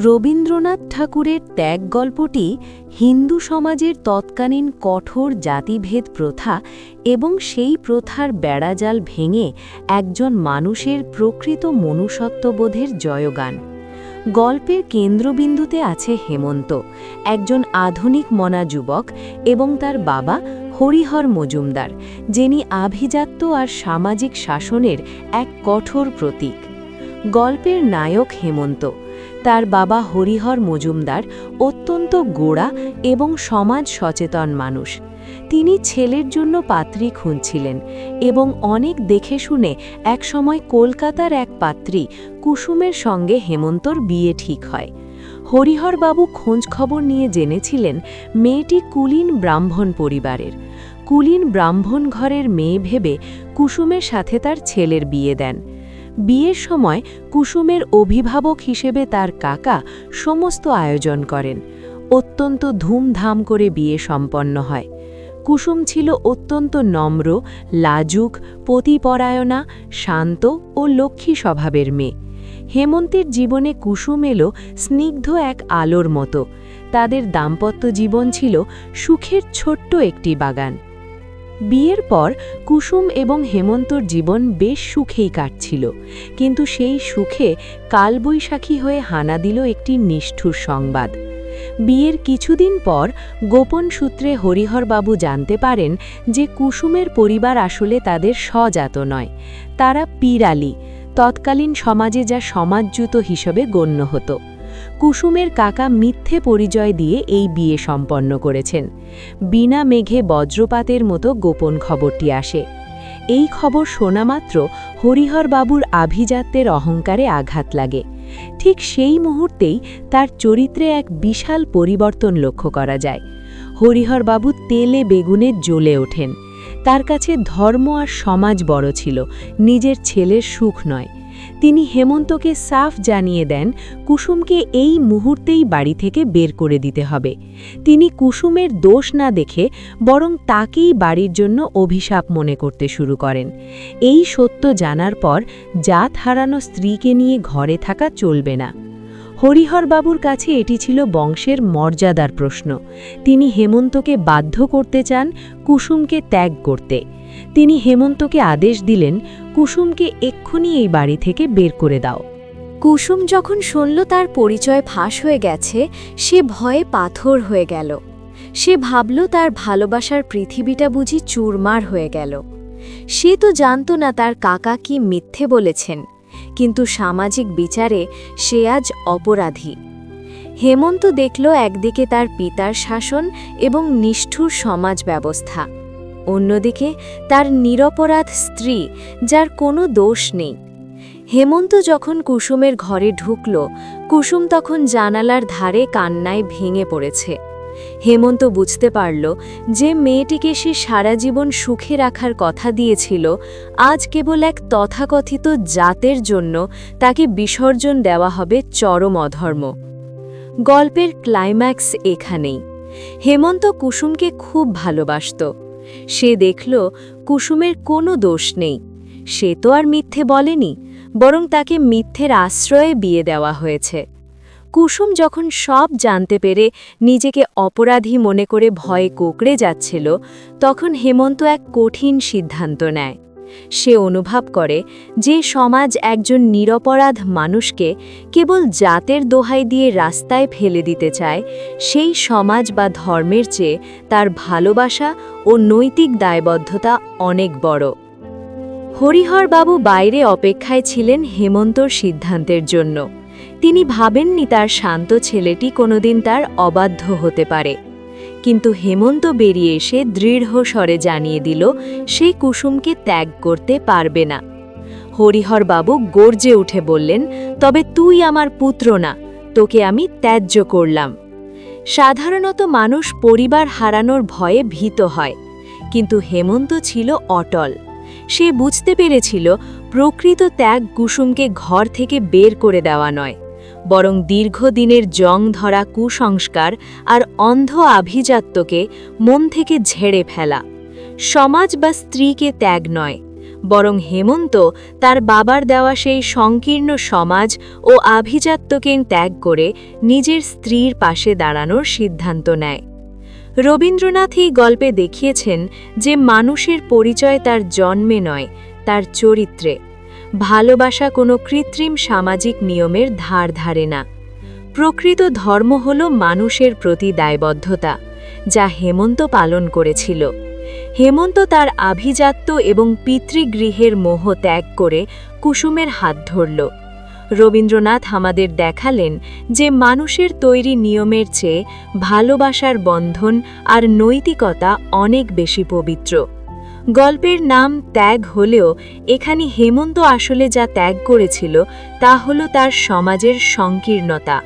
রবীন্দ্রনাথ ঠাকুরের ত্যাগ গল্পটি হিন্দু সমাজের তৎকালীন কঠোর জাতিভেদ প্রথা এবং সেই প্রথার বেড়াজাল ভেঙে একজন মানুষের প্রকৃত মনুষ্যত্ববোধের জয়গান। গল্পের কেন্দ্রবিন্দুতে আছে হেমন্ত, একজন আধুনিক মনা যুবক, এবং তার বাবা হরিহর মজুমদার, যিনি আভিজাত্য আর সামাজিক শাসনের এক কঠোর প্রতীক। গল্পের নায়ক হেমন্ত। তার বাবা হরিহর মজুমদার অত্যন্ত গোঁড়া এবং সমাজ সচেতন মানুষ। তিনি ছেলের জন্য পাত্রী খুঁজছিলেন এবং অনেক দেখে শুনে একসময় কলকাতার এক পাত্রী কুসুমের সঙ্গে হেমন্তর বিয়ে ঠিক হয়। হরিহরবাবু খোঁজখবর নিয়ে জেনেছিলেন মেয়েটি কুলীন ব্রাহ্মণ পরিবারের। কুলীন ব্রাহ্মণ ঘরের মেয়ে ভেবে কুসুমের সাথে তার ছেলের বিয়ে দেন। বিয়ের সময় কুসুমের অভিভাবক হিসেবে তার কাকা সমস্ত আয়োজন করেন। অত্যন্ত ধুমধাম করে বিয়ে সম্পন্ন হয়। কুসুম ছিল অত্যন্ত নম্র, লাজুক, পতিপরায়ণা, শান্ত ও লক্ষ্মী স্বভাবের মেয়ে। হেমন্তের জীবনে কুসুম এলো স্নিগ্ধ এক আলোর মতো। তাদের দাম্পত্য জীবন ছিল সুখের ছোট্ট একটি বাগান। বিয়ের পর কুসুম এবং হেমন্তর জীবন বেশ সুখেই কাটছিল, কিন্তু সেই সুখে কালবৈশাখী হয়ে হানা দিল একটি নিষ্ঠুর সংবাদ। বিয়ের কিছুদিন পর গোপন সূত্রে হরিহরবাবু জানতে পারেন যে কুসুমের পরিবার আসলে তাদের স্বজাত নয়, তারা পিরালি, তৎকালীন সমাজে যা সমাজচ্যুত হিসেবে গণ্য হতো। কুসুমের কাকা মিথ্যে পরিচয় দিয়ে এই বিয়ে সম্পন্ন করেছেন। বিনা মেঘে বজ্রপাতের মতো গোপন খবরটি আসে। এই খবর শোনামাত্র হরিহরবাবুর আভিজাত্যের অহংকারে আঘাত লাগে। ঠিক সেই মুহূর্তেই তার চরিত্রে এক বিশাল পরিবর্তন লক্ষ্য করা যায়। হরিহরবাবু তেলে বেগুনে জ্বলে ওঠেন। তার কাছে ধর্ম আর সমাজ বড় ছিল, নিজের ছেলের সুখ নয়। তিনি হেমন্তকে সাফ জানিয়ে দেন কুসুমকে এই মুহূর্তেই বাড়ি থেকে বের করে দিতে হবে। তিনি কুসুমের দোষ না দেখে বরং তাকেই বাড়ির জন্য অভিশাপ মনে করতে শুরু করেন। এই সত্য জানার পর জাত হারানো স্ত্রীকে নিয়ে ঘরে থাকা চলবে না। হরিহরবাবুর কাছে এটি ছিল বংশের মর্যাদার প্রশ্ন। তিনি হেমন্তকে বাধ্য করতে চান কুসুমকে ত্যাগ করতে। তিনি হেমন্তকে আদেশ দিলেন, কুসুমকে এক্ষুনি এই বাড়ি থেকে বের করে দাও। কুসুম যখন শুনল তার পরিচয় ফাঁস হয়ে গেছে, সে ভয়ে পাথর হয়ে গেল। সে ভাবল তার ভালোবাসার পৃথিবীটা বুঝি চুরমার হয়ে গেল। সে তো জানত না তার কাকা কি মিথ্যে বলেছেন, কিন্তু সামাজিক বিচারে সে আজ অপরাধী। হেমন্ত দেখল একদিকে তার পিতার শাসন এবং নিষ্ঠুর সমাজ ব্যবস্থা, অন্যদিকে তার নিরপরাধ স্ত্রী, যার কোনো দোষ নেই। হেমন্ত যখন কুসুমের ঘরে ঢুকল, কুসুম তখন জানালার ধারে কান্নায় ভেঙে পড়েছে। হেমন্ত বুঝতে পারল যে মেয়েটিকে সে সারা জীবন সুখে রাখার কথা দিয়েছিল, আজ কেবল এক তথাকথিত জাতের জন্য তাকে বিসর্জন দেওয়া হবে চরম অধর্ম। গল্পের ক্লাইম্যাক্স এখানেই। হেমন্ত কুসুমকে খুব ভালোবাসত। সে দেখল কুসুমের কোনো দোষ নেই। সে তো আর মিথ্যে বলেনি, বরং তাকে মিথ্যের আশ্রয়ে বিয়ে দেওয়া হয়েছে। কুসুম যখন সব জানতে পেরে নিজেকে অপরাধী মনে করে ভয়ে কোঁকড়ে যাচ্ছিল, তখন হেমন্ত এক কঠিন সিদ্ধান্ত নেয়। সে অনুভব করে যে সমাজ একজন নিরপরাধ মানুষকে কেবল জাতের দোহাই দিয়ে রাস্তায় ফেলে দিতে চায়, সেই সমাজ বা ধর্মের চেয়ে তার ভালোবাসা ও নৈতিক দায়বদ্ধতা অনেক বড়। হরিহরবাবু বাইরে অপেক্ষায় ছিলেন হেমন্তর সিদ্ধান্তের জন্য। তিনি ভাবেননি তার শান্ত ছেলেটি কোনোদিন তার অবাধ্য হতে পারে। কিন্তু হেমন্ত বেরিয়ে এসে দৃঢ় স্বরে জানিয়ে দিল সে কুসুমকে ত্যাগ করতে পারবে না। হরিহরবাবু গর্জে উঠে বললেন, তবে তুই আমার পুত্র না, তোকে আমি ত্যায্য করলাম। সাধারণত মানুষ পরিবার হারানোর ভয়ে ভীত হয়, কিন্তু হেমন্ত ছিল অটল। সে বুঝতে পেরেছিল প্রকৃত ত্যাগ কুসুমকে ঘর থেকে বের করে দেওয়া নয়, বরং দীর্ঘদিনের জং ধরা কুসংস্কার আর অন্ধ আভিজাত্যকে মন থেকে ঝেড়ে ফেলা। সমাজ বা স্ত্রীকে ত্যাগ নয়, বরং হেমন্ত তার বাবার দেওয়া সেই সংকীর্ণ সমাজ ও আভিজাত্যকে ত্যাগ করে নিজের স্ত্রীর পাশে দাঁড়ানোর সিদ্ধান্ত নেয়। রবীন্দ্রনাথ এই গল্পে দেখিয়েছেন যে মানুষের পরিচয় তার জন্মে নয়, তার চরিত্রে। ভালোবাসা কোনো কৃত্রিম সামাজিক নিয়মের ধার ধারে না। প্রকৃত ধর্ম হল মানুষের প্রতি দায়বদ্ধতা, যা হেমন্ত পালন করেছিল। হেমন্ত তার আভিজাত্য এবং পিতৃগৃহের মোহ ত্যাগ করে কুসুমের হাত ধরল। রবীন্দ্রনাথ আমাদের দেখালেন যে মানুষের তৈরি নিয়মের চেয়ে ভালোবাসার বন্ধন আর নৈতিকতা অনেক বেশি পবিত্র। গল্পের নাম ত্যাগ হলেও এখানে হেমন্ত আসলে যা ত্যাগ করেছিল তা হল তার সমাজের সংকীর্ণতা।